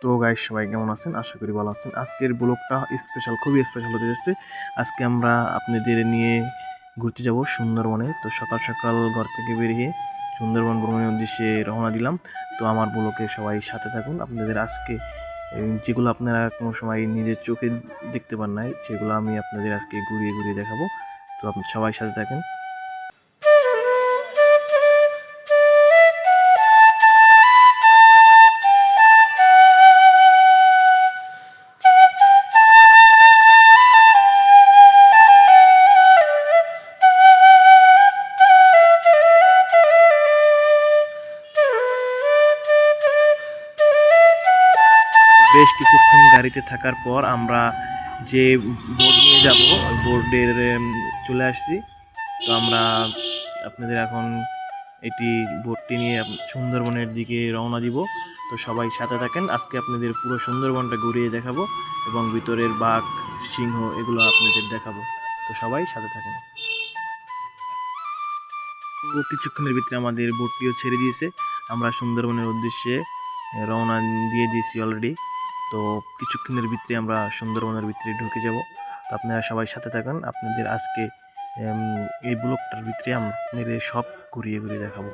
তো গাইস সবাই কেমন আছেন? আশা করি ভালো আছেন। আজকের ব্লগটা স্পেশাল, খুবই স্পেশাল হতে যাচ্ছে। আজকে আমরা আপনাদের নিয়ে ঘুরতে যাব সুন্দরবনে। তো সকাল সকাল ঘর থেকে বেরিয়ে সুন্দরবন ভ্রমণের উদ্দেশ্যে রওনা দিলাম। তো আমার ব্লগে সবাই সাথে থাকুন। আপনাদের আজকে যেগুলো আপনারা কোনো সময় নিজের চোখে দেখতে পান নাই, সেগুলো আমি আপনাদের আজকে ঘুরিয়ে ঘুরিয়ে দেখাবো। তো আপনি সবাই সাথে থাকেন। বেশ কিছুক্ষণ গাড়িতে থাকার পর আমরা যে বোর্ড নিয়ে যাব ওই বোর্ডের চলে আসছি। তো আমরা আপনাদের এখন এটি বোটটি নিয়ে সুন্দরবনের দিকে রওনা দিব। তো সবাই সাথে থাকেন। আজকে আপনাদের পুরো সুন্দরবনটা ঘুরিয়ে দেখাবো এবং ভিতরের বাঘ, সিংহ এগুলো আপনাদের দেখাবো। তো সবাই সাথে থাকেন। তো কিছুক্ষণের ভিতরে আমাদের বোটটিও ছেড়ে দিয়েছে। আমরা সুন্দরবনের উদ্দেশ্যে রওনা দিয়ে দিয়েছি অলরেডি। তো কিছুক্ষণের ভিতরে আমরা সুন্দরবনের ভিতরে ঢুকে যাব। তো আপনারা সবাই সাথে থাকেন। আপনাদের আজকে এই ব্লগটার ভিতরে আপনাদের সব ঘুরিয়ে ঘুরিয়ে দেখাবো।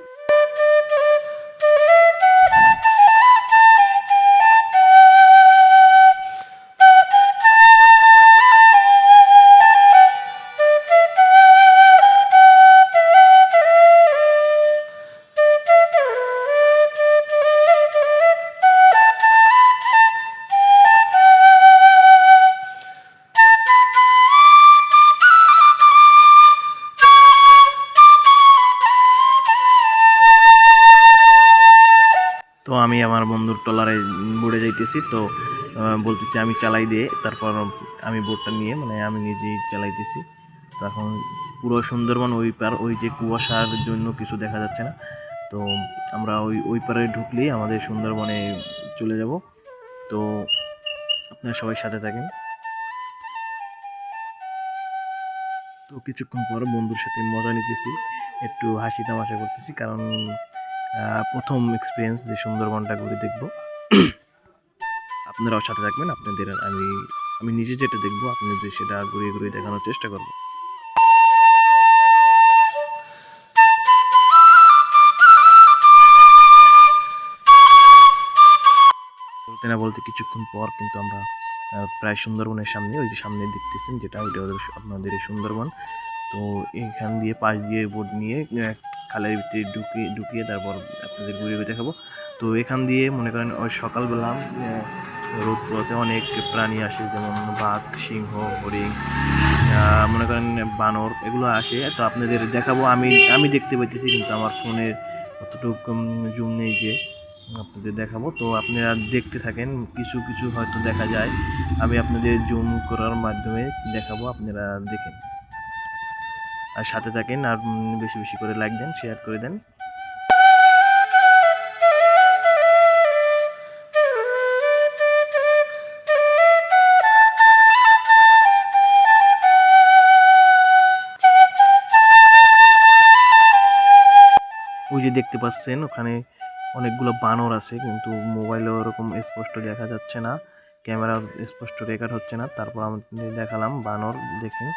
তো আমি আমার বন্ধুর ট্রলারে বোটে যাইতেছি। তো বলতেছি আমি চালাই দিয়ে, তারপর আমি বোটটা নিয়ে আমি নিজেই চালাইতেছি। তো এখন পুরো সুন্দরবন ওই পার, ওই যে কুয়াশার জন্য কিছু দেখা যাচ্ছে না। তো আমরা ওই পারে ঢুকলেই আমাদের সুন্দরবনে চলে যাব। তো আপনারা সবাই সাথে থাকেন। তো কিছুক্ষণ পর বন্ধুর সাথে মজা নিতেছি, একটু হাসি তামাশা করতেছি, কারণ প্রথম এক্সপিরিয়েন্স যে সুন্দরবনটা ঘুরে দেখব। আপনারাও সাথে থাকবেন। আপনাদের আমি নিজে যেটা দেখবো আপনাদের সেটা ঘুরিয়ে ঘুরিয়ে দেখানোর চেষ্টা করব। বলতে না বলতে কিছুক্ষণ পর কিন্তু আমরা প্রায় সুন্দরবনের সামনে, ওই যে সামনে দেখতেছেন যেটা, ওইটা আপনাদের সুন্দরবন। তো এখান দিয়ে পাশ দিয়ে বোট নিয়ে খালের ভিতরে ঢুকিয়ে তারপর আপনাদের ঘুরিয়ে ঘুরে দেখাবো। তো এখান দিয়ে মনে করেন ওই সকালবেলা রোদ পোহাতে অনেক প্রাণী আসে, যেমন বাঘ, সিংহ, হরিণ, মনে করেন বানর, এগুলো আসে। তো আপনাদের দেখাবো। আমি দেখতে পাইতেছি, কিন্তু আমার ফোনের অতটুকু জুম নেই যে আপনাদের দেখাবো। তো আপনারা দেখতে থাকেন, কিছু কিছু হয়তো দেখা যায়, আমি আপনাদের জুম করার মাধ্যমে দেখাবো, আপনারা দেখেন আর সাথে থাকেন। আর বেশি বেশি করে লাইক দেন, শেয়ার করে দেন। ওই যে দেখতে পাচ্ছেন ওখানে অনেকগুলো বানর আছে, কিন্তু মোবাইলে ওরকম স্পষ্ট দেখা যাচ্ছে না, ক্যামেরা স্পষ্ট রেকর্ড হচ্ছে না। তারপর আমি দেখালাম বানর, দেখেন।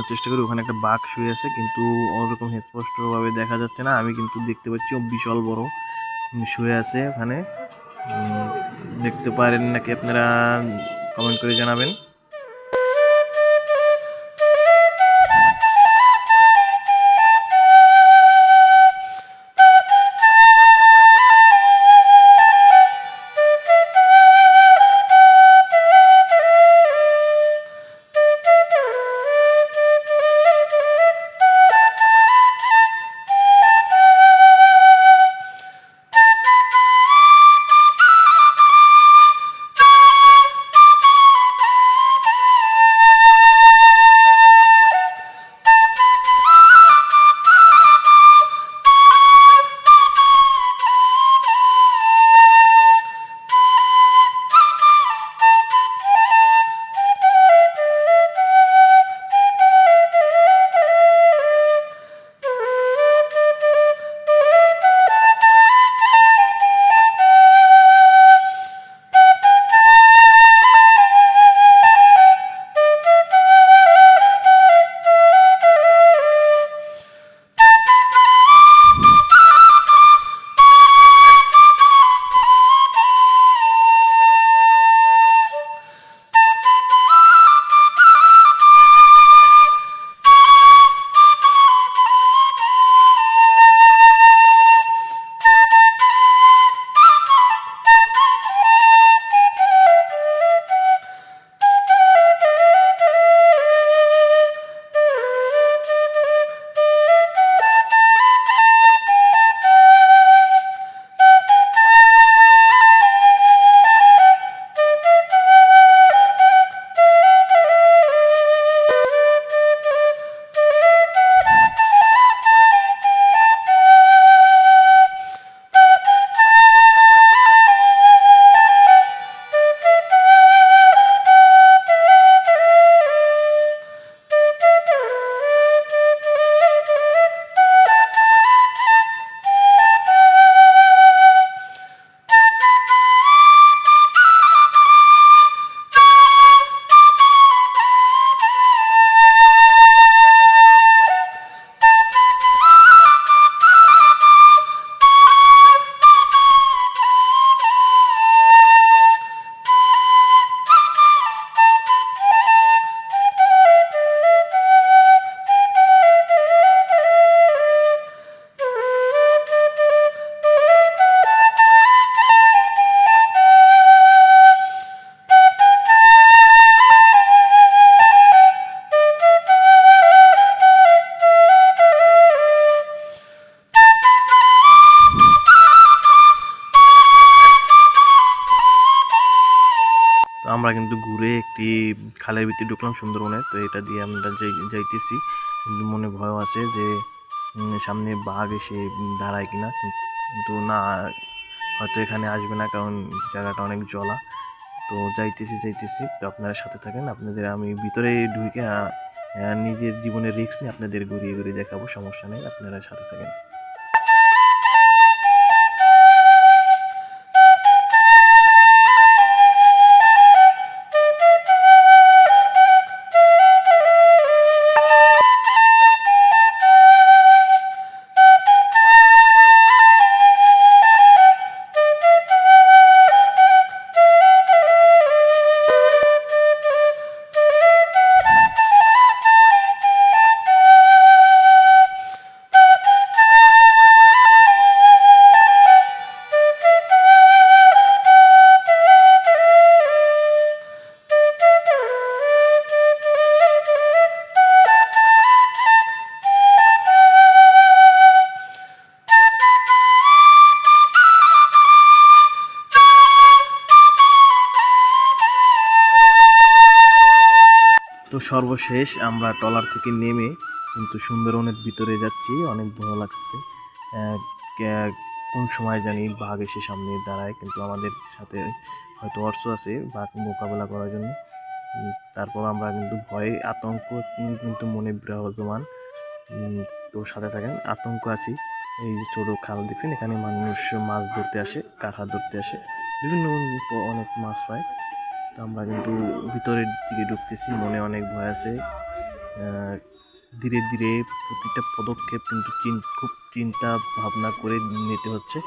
চেষ্টা করি, ওখানে একটা বাঘ শুয়ে আছে, কিন্তু ওরকম স্পষ্টভাবে দেখা যাচ্ছে না। আমি কিন্তু দেখতে পাচ্ছি ও বিশাল বড় শুয়ে আছে ওখানে। দেখতে পারেন নাকি আপনারা কমেন্ট করে জানাবেন। আমরা কিন্তু ঘুরে একটি খালের ভিতরে ঢুকলাম সুন্দরবনে। তো এটা দিয়ে আমরা যাইতেছি, কিন্তু মনে ভয় আছে যে সামনে বাঘ এসে দাঁড়ায় কিনা, কিন্তু না, হয়তো এখানে আসবে না, কারণ জায়গাটা অনেক জলা। তো যাইতেছি, তো আপনারা সাথে থাকেন। আপনাদের আমি ভিতরে ঢুকে নিজের জীবনের রিস্ক নিয়ে আপনাদের ঘুরিয়ে ঘুরিয়ে দেখাবো, সমস্যা নেই, আপনারা সাথে থাকেন। তো সর্বশেষ আমরা ট্রলার থেকে নেমে কিন্তু সুন্দরবনের ভিতরে যাচ্ছি, অনেক ভালো লাগছে। কোন সময় জানি বাঘ এসে সামনে দাঁড়ায়, কিন্তু আমাদের সাথে হয়তো অর্থ আছে বাঘ মোকাবেলা করার জন্য। তারপর আমরা কিন্তু ভয়ে আতঙ্ক কিন্তু মনে বিরাজমান। তো সাথে থাকেন, আতঙ্ক আছি। এই যে ছোটো খাল দেখছেন, এখানে মানুষ মাছ ধরতে আসে, কাঁকড়া ধরতে আসে, বিভিন্ন অনেক মাছ পায়। তো আমরা কিন্তু ভিতরের দিকে ঢুকতেছি, মনে অনেক ভয় আছে। ধীরে ধীরে প্রতিটা পদক্ষেপ কিন্তু খুব চিন্তা ভাবনা করে নিতে হচ্ছে,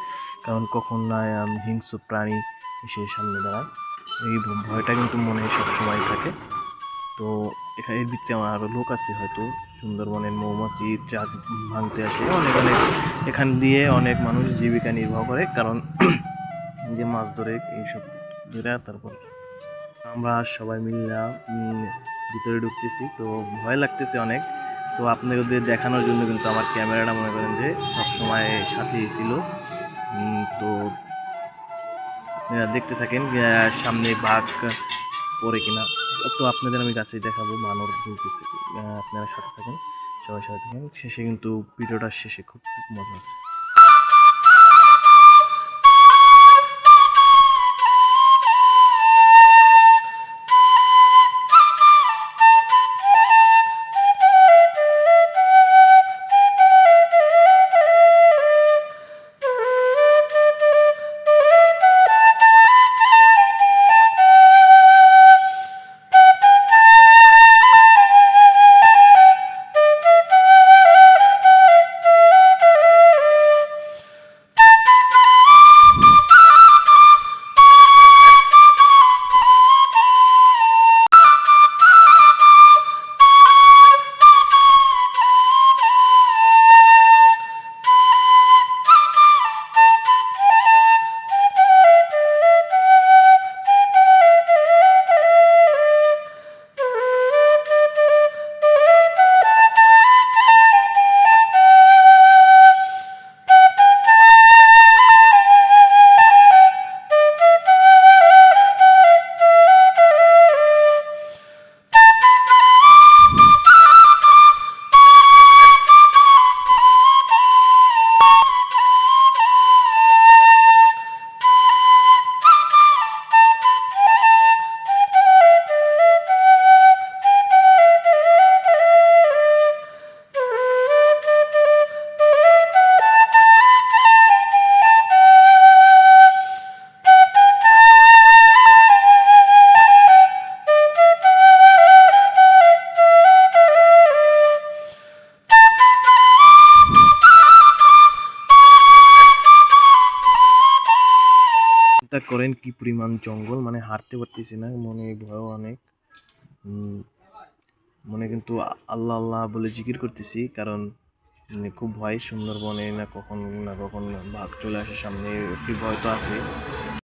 কারণ কখন না হিংস্র প্রাণী এসে সামনে দাঁড়ায়, এই ভয়টা কিন্তু মনে সবসময় থাকে। তো এখানে এর ভিতরে আমার আরও লোক আছে হয়তো, সুন্দরবনের মৌমাছি চাক ভাঙতে আসে অনেক অনেক, এখান দিয়ে অনেক মানুষ জীবিকা নির্বাহ করে, কারণ যে মাছ ধরে এইসব ধরে তারপর আমরা সবাই মিলে ভিতরে ঢুকতেছি। তো ভয় লাগতেছে অনেক। তো আপনাদের দেখানোর জন্য কিন্তু আমার ক্যামেরাটা মনে করেন যে সবসময় সাথেই ছিল। তো আপনারা দেখতে থাকেন সামনে বাঘ পড়ে কিনা। তো আপনাদের আমি কাছেই দেখাবো বানর বলতেছি, আপনারা সাথে থাকেন, সবাই সাথে থাকেন। শেষে কিন্তু ভিডিওটার শেষে খুব খুব মজা আছে। চিন্তা করেন কি পরিমাণ জঙ্গল, মানে হাঁটতে পারতেছি না, মনে ভয় অনেক। মনে কিন্তু আল্লাহ আল্লাহ বলে জিকির করতেছি, কারণ খুব ভয়। সুন্দরবনে না কখন বাঘ চলে আসে সামনে, একটি ভয় তো আছে।